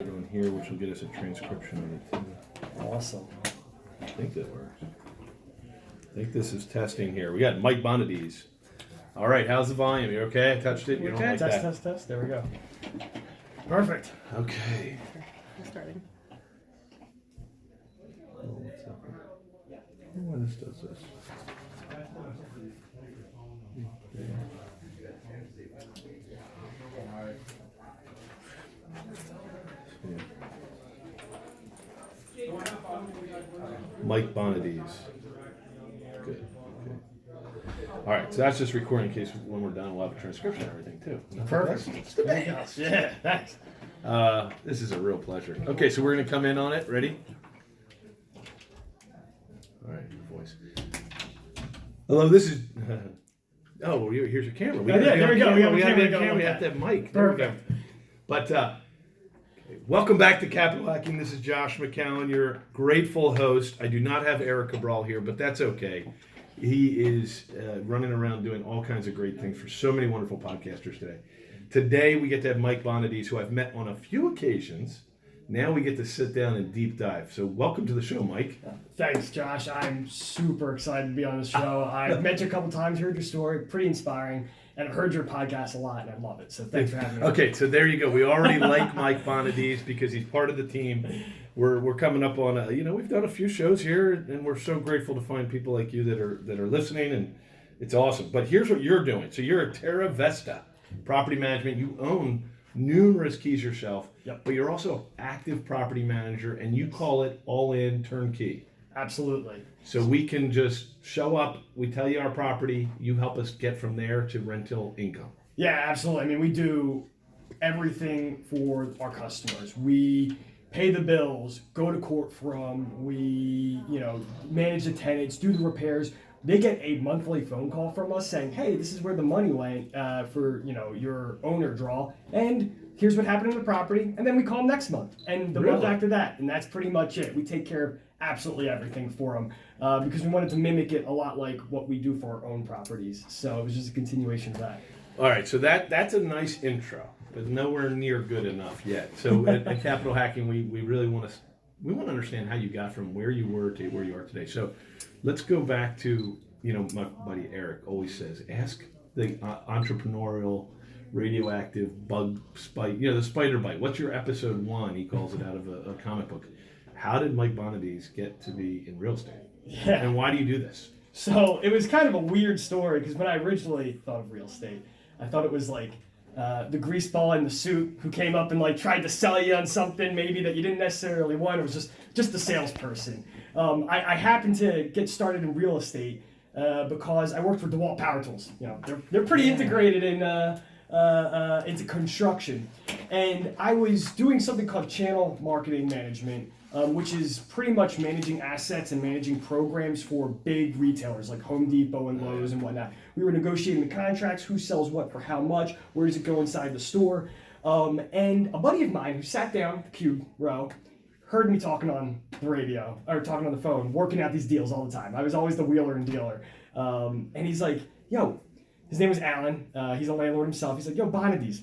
On here, which will get us a transcription of it too. Awesome. I think that works. I think this is testing here. We got Mike Bonadies. All right, how's the volume? You okay? I touched it. You don't like that? Test. There we go. Perfect. Okay. We're starting. Oh, what's up? Why this does this? Mike Bonadies. Good. Okay. All right, so that's just recording in case when we're done, we'll have a transcription and everything too. Perfect. Yeah, thanks. This is a real pleasure. Okay, so we're going to come in on it. Ready? All right, voice. Hello, this is. Oh, here's your camera. There we go. We have a camera. We have that mic. Perfect. But welcome back to Captial Hacking. This is Josh McCown, your grateful host. I do not have Eric Cabral here, but that's okay. He is running around doing all kinds of great things for so many wonderful podcasters today. Today we get to have Mike Bonadies, who I've met on a few occasions. Now we get to sit down and deep dive. So welcome to the show, Mike. Thanks, Josh. I'm super excited to be on the show. I've met you a couple times, heard your story, pretty inspiring, and I've heard your podcast a lot, and I love it. So thanks for having me. Okay, so there you go. We already like Mike Bonadies because he's part of the team. We're coming up on we've done a few shows here, and we're so grateful to find people like you that are listening, and it's awesome. But here's what you're doing. So you're a Terra Vesta property management. You own numerous keys yourself, Yep. But you're also an active property manager, and you call it all-in turnkey. Absolutely. So we can just show up, we tell you our property, you help us get from there to rental income. Yeah, absolutely. I mean, we do everything for our customers. We pay the bills, go to court for them. We, manage the tenants, do the repairs. They get a monthly phone call from us saying, "Hey, this is where the money went for your owner draw, and here's what happened to the property." And then we call them next month, and the month after that, and that's pretty much it. We take care of absolutely everything for them because we wanted to mimic it a lot like what we do for our own properties. So it was just a continuation of that. All right, so that's a nice intro, but nowhere near good enough yet. So at Captial Hacking, we really want to understand how you got from where you were to where you are today. So let's go back to, my buddy Eric always says, ask the entrepreneurial, radioactive bug spite, the spider bite. What's your episode 1? He calls it out of a comic book. How did Mike Bonadies get to be in real estate? Yeah. And why do you do this? So it was kind of a weird story because when I originally thought of real estate, I thought it was like the greaseball in the suit who came up and tried to sell you on something maybe that you didn't necessarily want. It was just a salesperson. I happened to get started in real estate because I worked for DeWalt Power Tools. They're pretty integrated into construction, and I was doing something called channel marketing management, which is pretty much managing assets and managing programs for big retailers like Home Depot and Lowe's and whatnot. We were negotiating the contracts, who sells what for how much, where does it go inside the store. And a buddy of mine who sat down, cube row, heard me talking on the radio, or talking on the phone, working out these deals all the time. I was always the wheeler and dealer. And he's like, yo, his name was Alan. He's a landlord himself. He's like, yo, Bonadies,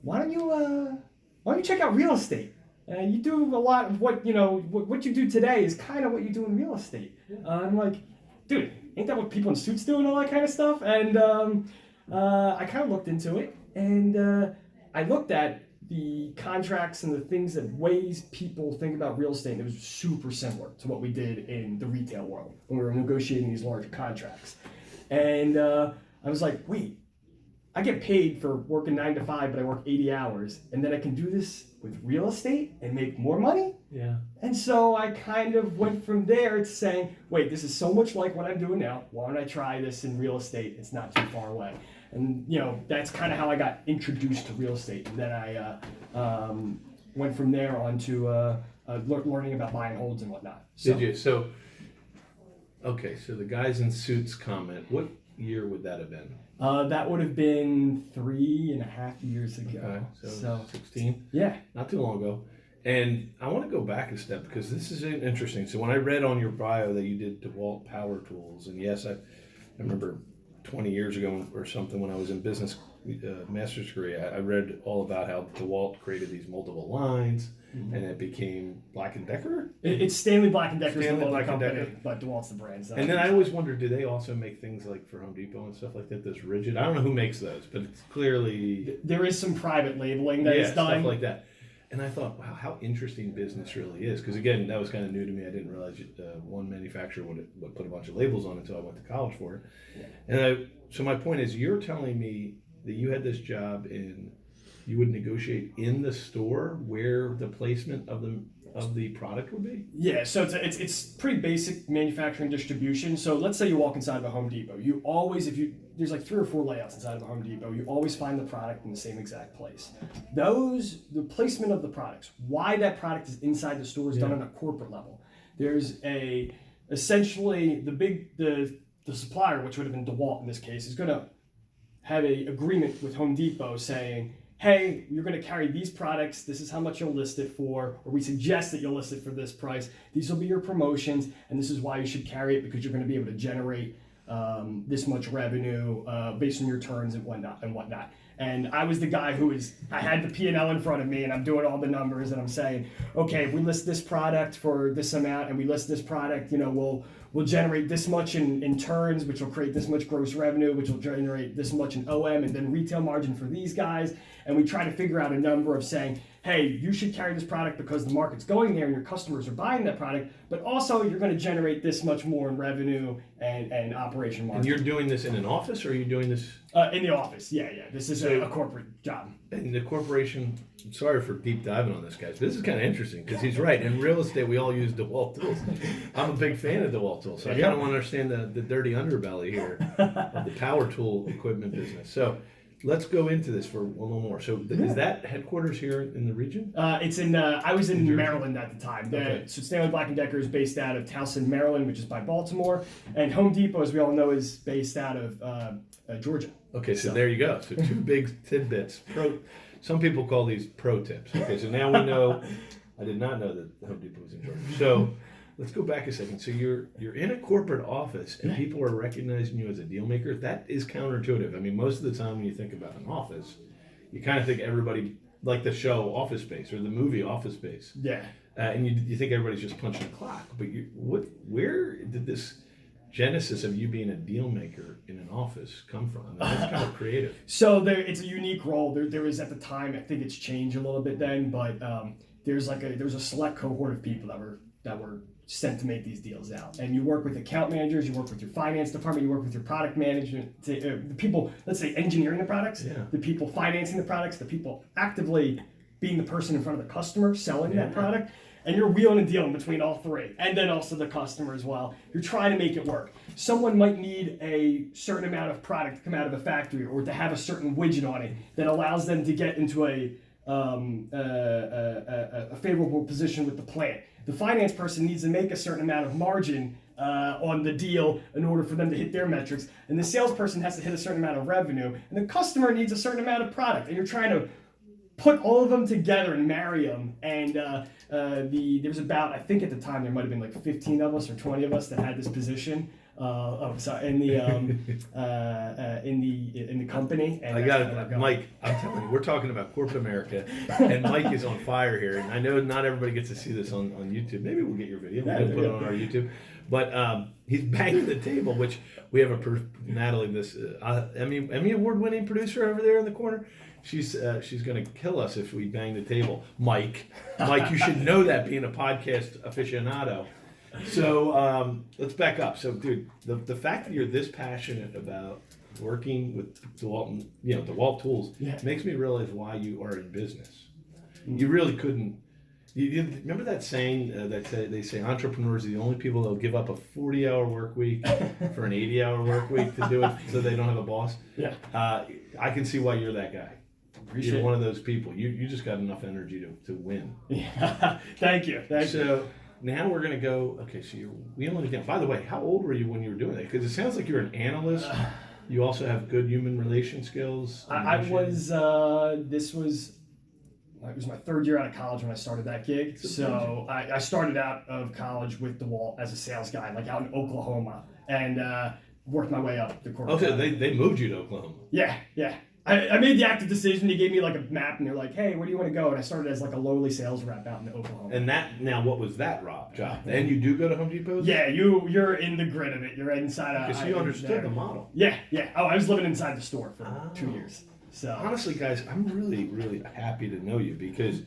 why don't you check out real estate? You do a lot of what you do today is kind of what you do in real estate. I'm like, dude, ain't that what people in suits do and all that kind of stuff? And I kind of looked into it, and I looked at the contracts and the things that ways people think about real estate, and it was super similar to what we did in the retail world when we were negotiating these larger contracts. And I was like, wait, I get paid for working 9 to 5, but I work 80 hours, and then I can do this with real estate and make more money? Yeah. And so I kind of went from there to saying, wait, this is so much like what I'm doing now. Why don't I try this in real estate? It's not too far away. And, that's kind of how I got introduced to real estate. And then I went from there on to learning about buy and holds and whatnot. So. Did you? So the guys in suits comment, what year would that have been? That would have been 3.5 years ago. Okay, so 16? Yeah. Not too long ago. And I want to go back a step because this is interesting. So when I read on your bio that you did DeWalt Power Tools, and yes, I remember 20 years ago or something when I was in business master's degree, I read all about how DeWalt created these multiple lines and it became Black & Decker? It's Stanley Black & Decker's Stanley the Black & company, Decker. but DeWalt's the brand. So And then I always wondered, do they also make things like for Home Depot and stuff like that, those rigid? I don't know who makes those, but it's clearly... There is some private labeling that is done. Stuff like that. And I thought, wow, how interesting business really is. Because again, that was kind of new to me. I didn't realize one manufacturer would put a bunch of labels on it until I went to college for it. Yeah. And so my point is, you're telling me that you had this job and you would negotiate in the store where the placement of the product would be? Yeah, so it's pretty basic manufacturing distribution. So let's say you walk inside of a Home Depot. You always, there's like 3 or 4 layouts inside of a Home Depot, you always find the product in the same exact place. The placement of the products, why that product is inside the store is done on a corporate level. There's essentially the supplier, which would have been DeWalt in this case, is going to have an agreement with Home Depot saying, hey, you're going to carry these products, this is how much you'll list it for, or we suggest that you'll list it for this price, these will be your promotions, and this is why you should carry it, because you're going to be able to generate this much revenue based on your turns and whatnot. And I was the guy I had the P&L in front of me, and I'm doing all the numbers, and I'm saying, okay, if we list this product for this amount, and we list this product, we'll generate this much in turns, which will create this much gross revenue, which will generate this much in OM, and then retail margin for these guys. And we try to figure out a number of saying, hey, you should carry this product because the market's going there and your customers are buying that product, but also you're going to generate this much more in revenue and operation margin. And you're doing this in an office, or are you doing this? In the office, yeah. This is a corporate job. And the corporation, I'm sorry for deep diving on this, guys, but this is kind of interesting because he's right. In real estate, we all use DeWalt tools. I'm a big fan of DeWalt tools, so I kind of want to understand the dirty underbelly here of the power tool equipment business. So let's go into this for a little more. So is that headquarters here in the region? It's in, I was in Maryland at the time. Okay. So Stanley Black & Decker is based out of Towson, Maryland, which is by Baltimore. And Home Depot, as we all know, is based out of Georgia. Okay, so there you go. So 2 big tidbits. Some people call these pro tips. Okay, so now we know. I did not know that Home Depot was in Georgia. So let's go back a second. So you're in a corporate office and people are recognizing you as a deal maker. That is counterintuitive. I mean, most of the time when you think about an office, you kind of think everybody, like the show Office Space or the movie Office Space. Yeah. And you think everybody's just punching a clock. But where did this genesis of you being a deal maker in an office come from? I mean, that's kind of creative. So it's a unique role. There was at the time, I think it's changed a little bit then, but there was a select cohort of people that were sent to make these deals out. And you work with account managers, you work with your finance department, you work with your product management, the people, let's say, engineering the products, the people financing the products, the people actively being the person in front of the customer selling that product. And you're wheeling and dealing between all 3. And then also the customer as well. You're trying to make it work. Someone might need a certain amount of product to come out of a factory or to have a certain widget on it that allows them to get into a favorable position with the plant. The finance person needs to make a certain amount of margin on the deal in order for them to hit their metrics. And the salesperson has to hit a certain amount of revenue. And the customer needs a certain amount of product. And you're trying to put all of them together and marry them. And there was about, I think at the time there might have been like 15 of us or 20 of us that had this position. In the company. And I got it, Mike. I'm telling you, we're talking about corporate America, and Mike is on fire here. And I know not everybody gets to see this on YouTube. Maybe we'll get your video. We'll put it on our YouTube. But he's banging the table, which we have Natalie, this Emmy award-winning producer over there in the corner. She's going to kill us if we bang the table. Mike, you should know that, being a podcast aficionado. So let's back up. So, dude, the fact that you're this passionate about working with DeWalt tools makes me realize why you are in business. You really couldn't. You remember that saying that they say entrepreneurs are the only people that will give up a 40-hour work week for an 80-hour work week to do it so they don't have a boss? Yeah. I can see why you're that guy. You're one of those people. You just got enough energy to win. Yeah. Thank you. So now we're going to go, okay, so you're wheeling it down. By the way, how old were you when you were doing that? Because it sounds like you're an analyst. You also have good human relation skills. It was my 3rd year out of college when I started that gig. So I started out of college with DeWalt as a sales guy, like out in Oklahoma, and worked my way up the corporate. Okay, they moved you to Oklahoma. Yeah. I made the active decision. They gave me like a map, and they're like, "Hey, where do you want to go?" And I started as like a lowly sales rep out in Oklahoma. And now what was that job? And you do go to Home Depot? Yeah, you're in the grid of it. You're inside. Because you understood the model. Yeah. Oh, I was living inside the store for 2 years. So honestly, guys, I'm really, really happy to know you because,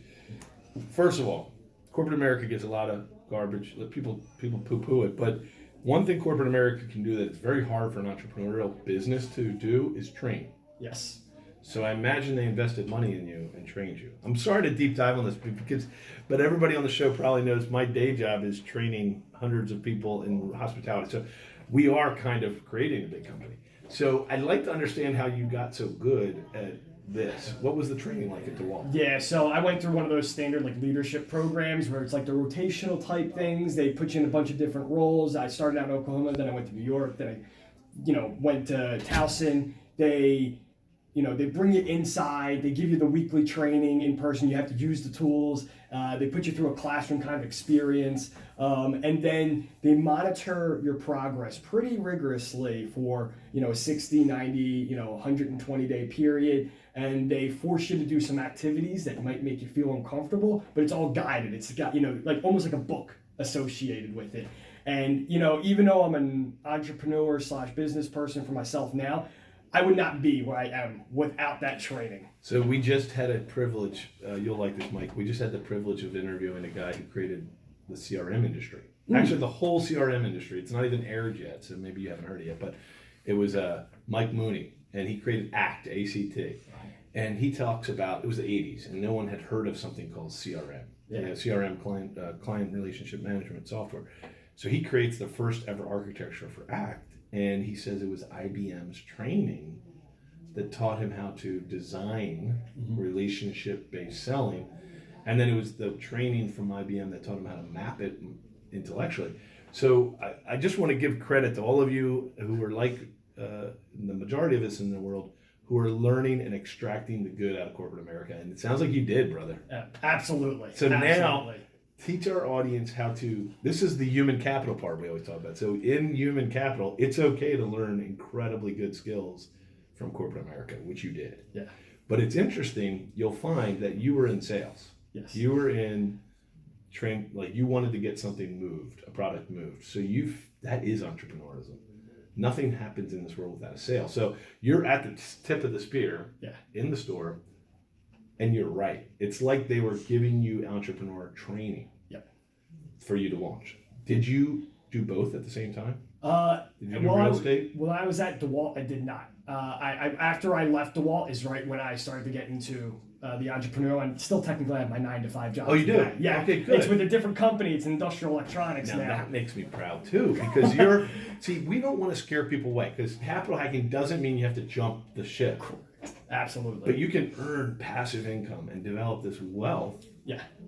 first of all, corporate America gets a lot of garbage. People poo-poo it, but one thing corporate America can do that is very hard for an entrepreneurial business to do is train. Yes. So I imagine they invested money in you and trained you. I'm sorry to deep dive on this but everybody on the show probably knows my day job is training hundreds of people in hospitality. So we are kind of creating a big company. So I'd like to understand how you got so good at this. What was the training like at DeWalt? Yeah, so I went through one of those standard like leadership programs where it's like the rotational type things. They put you in a bunch of different roles. I started out in Oklahoma, then I went to New York, then I, went to Towson. They bring you inside. They give you the weekly training in person. You have to use the tools. They put you through a classroom kind of experience. And then they monitor your progress pretty rigorously for, a 60, 90, 120-day period. And they force you to do some activities that might make you feel uncomfortable, but it's all guided. It's got, like almost like a book associated with it. And, even though I'm an entrepreneur / business person for myself now, I would not be where I am without that training. So we just had a privilege, you'll like this, Mike, we just had the privilege of interviewing a guy who created the CRM industry. Actually, the whole CRM industry. It's not even aired yet, so maybe you haven't heard it yet, but it was Mike Mooney, and he created ACT, A-C-T. And he talks about, it was the 80s, and no one had heard of something called CRM. Yeah. CRM, client relationship management software. So he creates the first ever architecture for ACT. And he says it was IBM's training that taught him how to design relationship-based selling. And then it was the training from IBM that taught him how to map it intellectually. So I just want to give credit to all of you who are like the majority of us in the world who are learning and extracting the good out of corporate America. And it sounds like you did, brother. Absolutely. So now, teach our audience how to, this is the human capital part we always talk about. So in human capital, it's okay to learn incredibly good skills from corporate America, which you did. Yeah. But it's interesting, you'll find that you were in sales. Yes. You were in you wanted to get something moved, a product moved. So that is entrepreneurialism. Nothing happens in this world without a sale. So you're at the tip of the spear in the store, and you're right. It's like they were giving you entrepreneur training for you to launch. Did you do both at the same time? Did you do real estate? When I was at DeWalt, I did not. After I left DeWalt is right when I started to get into the entrepreneurial. And still technically have my 9-to-5 job. Oh, you do? Yeah. Okay, good. It's with a different company. It's industrial electronics now. That makes me proud too, because see, we don't want to scare people away, because capital hacking doesn't mean you have to jump the ship. Absolutely. But you can earn passive income and develop this wealth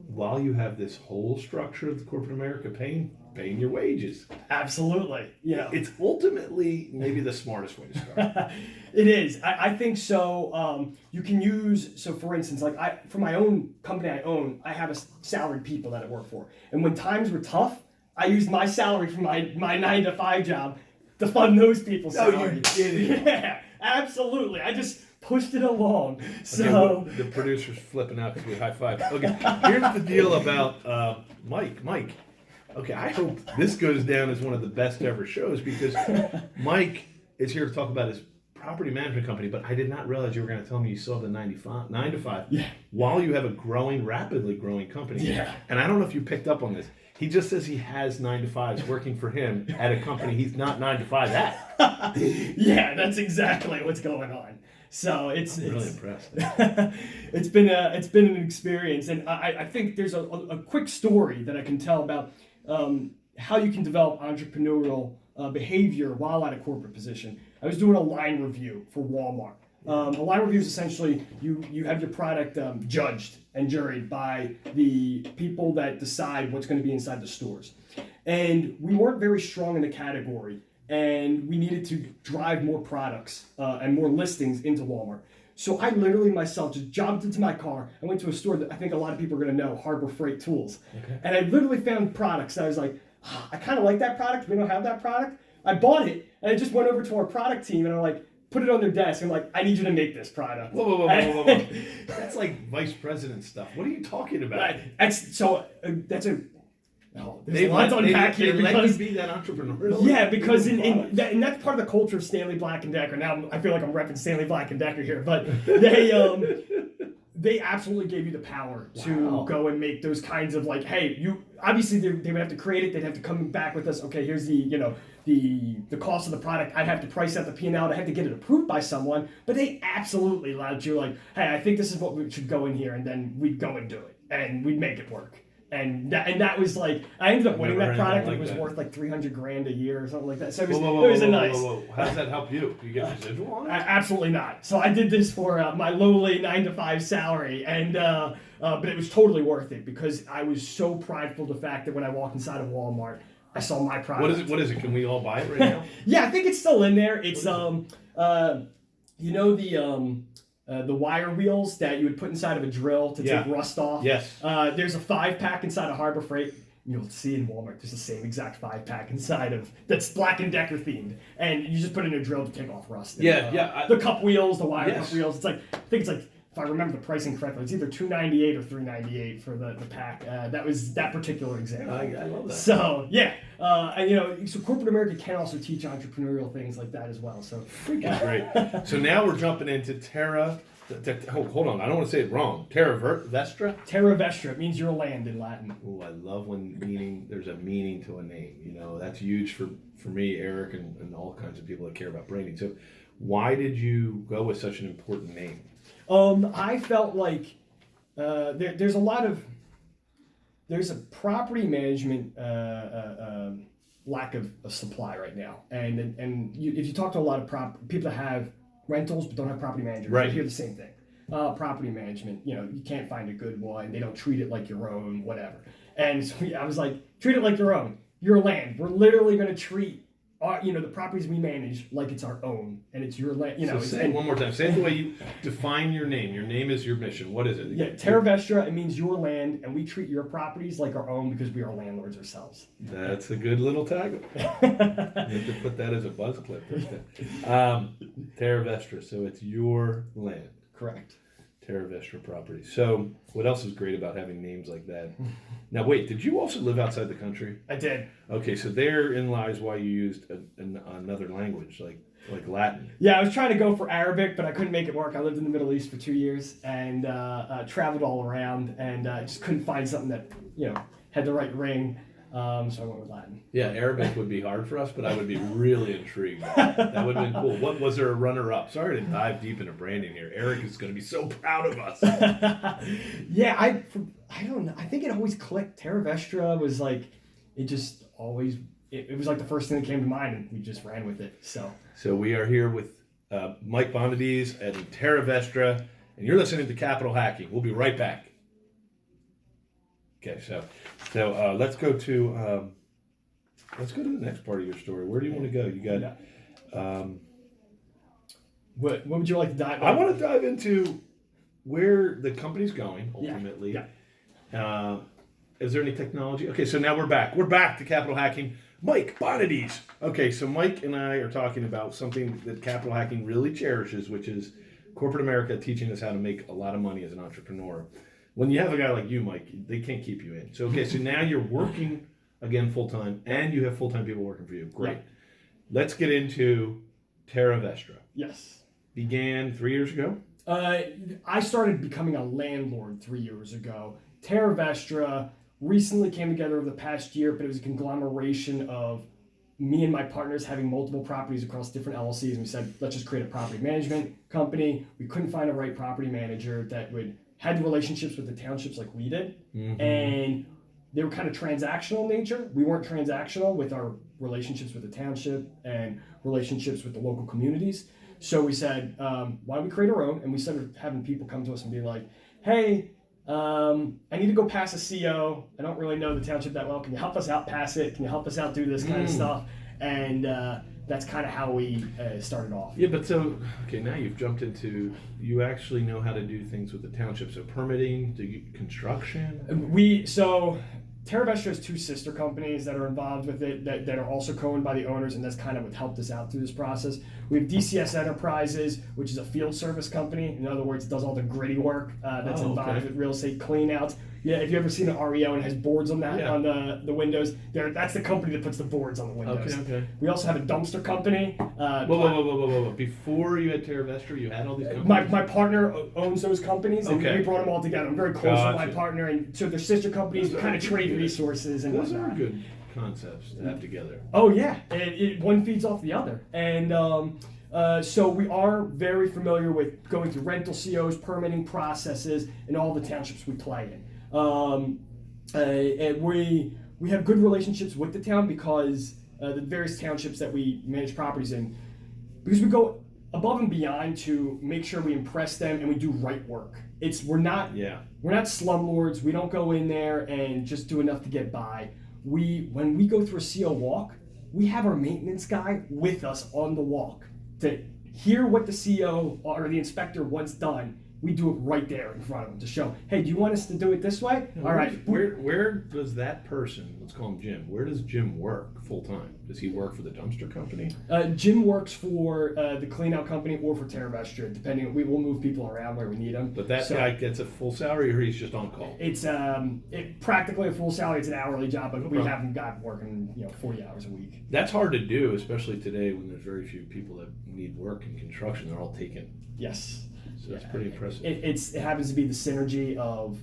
while you have this whole structure of the corporate America paying your wages. Absolutely. It's ultimately maybe the smartest way to start. It is. I think so. You can use, so for instance, like for my own company I own, I have salaried people that I work for. And when times were tough, I used my salary from my 9-to-5 job to fund those people's salary. No, you didn't. Yeah, absolutely. I just pushed it along. So okay, the producer's flipping out because we high five. Okay, here's the deal about Mike. Mike, okay, I hope this goes down as one of the best ever shows, because Mike is here to talk about his property management company, but I did not realize you were going to tell me you still have the 9-to-5 while you have a rapidly growing company. Yeah. And I don't know if you picked up on this. He just says he has 9-to-5s working for him at a company he's not 9-to-5 at. Yeah, that's exactly what's going on. So it's really impressed. It's been an experience, and I think there's a quick story that I can tell about how you can develop entrepreneurial behavior while at a corporate position. I was doing a line review for Walmart. A line review is essentially you have your product judged and juried by the people that decide what's going to be inside the stores. And we weren't very strong in the category, and we needed to drive more products and more listings into Walmart. So I literally myself just jumped into my car. I went to a store that I think a lot of people are going to know, Harbor Freight Tools. Okay. And I literally found products that I was like, I kind of like that product. We don't have that product. I bought it, and I just went over to our product team, and I'm like, put it on their desk and like, I need you to make this product. Whoa. That's like vice president stuff. What are you talking about? That's a. Oh, there's a lot to unpack here because because let you be that entrepreneur. yeah, because and that's part of the culture of Stanley Black and Decker. Now I feel like I'm repping Stanley Black and Decker here, but they absolutely gave you the power to go and make those kinds of like, hey, you obviously they would have to create it. They'd have to come back with us. Okay, here's the cost of the product. I'd have to price out the P&L. I'd have to get it approved by someone. But they absolutely allowed you like, hey, I think this is what we should go in here, and then we'd go and do it, and we'd make it work. And that was like, I ended up winning that product, and it was worth like $300,000 a year or something like that. So it was a nice. How does that help you? Do you get residual on it? Absolutely not. So I did this for my lowly 9-to-5 salary, and but it was totally worth it because I was so prideful of the fact that when I walked inside of Walmart, I saw my product. What is it? Can we all buy it right now? Yeah, I think it's still in there. It's the wire wheels that you would put inside of a drill to take rust off. Yes. There's a 5-pack inside of Harbor Freight. You'll see in Walmart, there's the same exact 5-pack inside of that's Black & Decker themed, and you just put in a drill to take off rust. The cup wheels, the wire cup wheels. It's like I think it's like, if I remember the pricing correctly, it's either $298 or $398 for the pack. That was that particular example. I love that. So yeah, and so corporate America can also teach entrepreneurial things like that as well. So freaking great. So now we're jumping into Terra. Hold on, I don't want to say it wrong. Terra Vestra. Terra Vestra. It means your land in Latin. Oh, I love when there's a meaning to a name. That's huge for me, Eric, and all kinds of people that care about branding. So, why did you go with such an important name? I felt like there's a property management lack of supply right now, and if you talk to a lot of people that have rentals but don't have property managers, you hear the same thing. Property management, you can't find a good one. They don't treat it like your own, whatever. And so I was like, treat it like your own. Your land. We're literally going to treat the properties we manage like it's our own, and it's your land. So say it one more time. Say it the way you define your name. Your name is your mission. What is it? Yeah, Terra Vestra. It means your land, and we treat your properties like our own because we are landlords ourselves. That's a good little tagline. You have to put that as a buzz clip. Terra Vestra. So it's your land. Correct. Terra Vestra property. So what else is great about having names like that? Now wait, did you also live outside the country? I did. Okay, so therein lies why you used another language like Latin. Yeah, I was trying to go for Arabic, but I couldn't make it work. I lived in the Middle East for 2 years and traveled all around, and just couldn't find something that had the right ring. So I went with Latin. Yeah, Arabic would be hard for us, but I would be really intrigued. That would have been cool. What was there a runner-up? Sorry to dive deep into branding here. Eric is going to be so proud of us. Yeah, I don't know. I think it always clicked. Terra Vestra was like, it just always, it was like the first thing that came to mind, and we just ran with it. So we are here with Mike Bonadies and Terra Vestra, and you're listening to Capitol Hacking. We'll be right back. Okay, so let's go to the next part of your story. Where do you want to go? You got what would you like to dive? I want to dive into where the company's going ultimately. Yeah. Is there any technology? Okay, so now we're back. We're back to Capitol Hacking. Mike Bonadies. Okay, so Mike and I are talking about something that Capitol Hacking really cherishes, which is corporate America teaching us how to make a lot of money as an entrepreneur. When you have a guy like you, Mike, they can't keep you in. So, okay, so now you're working again full-time, and you have full-time people working for you. Great. Yeah. Let's get into Terra Vestra. Yes. Began 3 years ago? I started becoming a landlord 3 years ago. Terra Vestra recently came together over the past year, but it was a conglomeration of me and my partners having multiple properties across different LLCs, and we said, let's just create a property management company. We couldn't find a right property manager that had the relationships with the townships like we did, and they were kind of transactional in nature. We weren't transactional with our relationships with the township and relationships with the local communities. So we said, why don't we create our own? And we started having people come to us and be like, hey, I need to go pass a CO. I don't really know the township that well. Can you help us out pass it? Can you help us out do this kind of stuff? And that's kind of how we started off. Yeah, but so, okay, now you've jumped into, you actually know how to do things with the township. So permitting, construction? Terravestra has two sister companies that are involved with it that are also co-owned by the owners, and that's kind of what helped us out through this process. We have DCS Enterprises, which is a field service company. In other words, it does all the gritty work that's involved with real estate cleanouts. Yeah, if you've ever seen an REO and it has boards on that on the windows, that's the company that puts the boards on the windows. Okay. We also have a dumpster company. Whoa. Before you had Terravestra, you had all these companies? My partner owns those companies, and we brought them all together. I'm very close with my partner, and so they're sister companies. We kind of trade resources and those whatnot. are good concepts to have together. Oh yeah, one feeds off the other, and so we are very familiar with going through rental COs, permitting processes, and all the townships we play in. And we have good relationships with the town because the various townships that we manage properties in, because we go above and beyond to make sure we impress them and we do right work. We're not slumlords. We don't go in there and just do enough to get by. When we go through a CO walk, we have our maintenance guy with us on the walk to hear what the CO or the inspector wants done. We do it right there in front of them to show, hey, do you want us to do it this way? All right. Where does that person, let's call him Jim, where does Jim work full time? Does he work for the dumpster company? Jim works for the clean out company or for Terravestra, depending. We will move people around where we need them. But that guy gets a full salary, or he's just on call? It's practically a full salary. It's an hourly job, but we have him working 40 hours a week. That's hard to do, especially today when there's very few people that need work in construction. They're all taken. Yes. So it's pretty impressive. It happens to be the synergy of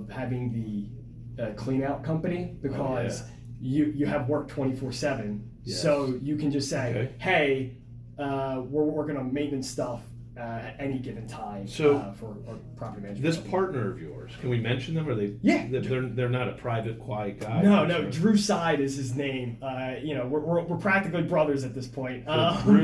having the clean out company because you have work 24/7. Yes. So you can just say, hey, we're working on maintenance stuff at any given time for our property management. This partner of yours, can we mention them? Are they? Yeah. They're not a private, quiet guy. No. Drew Side is his name. We're practically brothers at this point. So Drew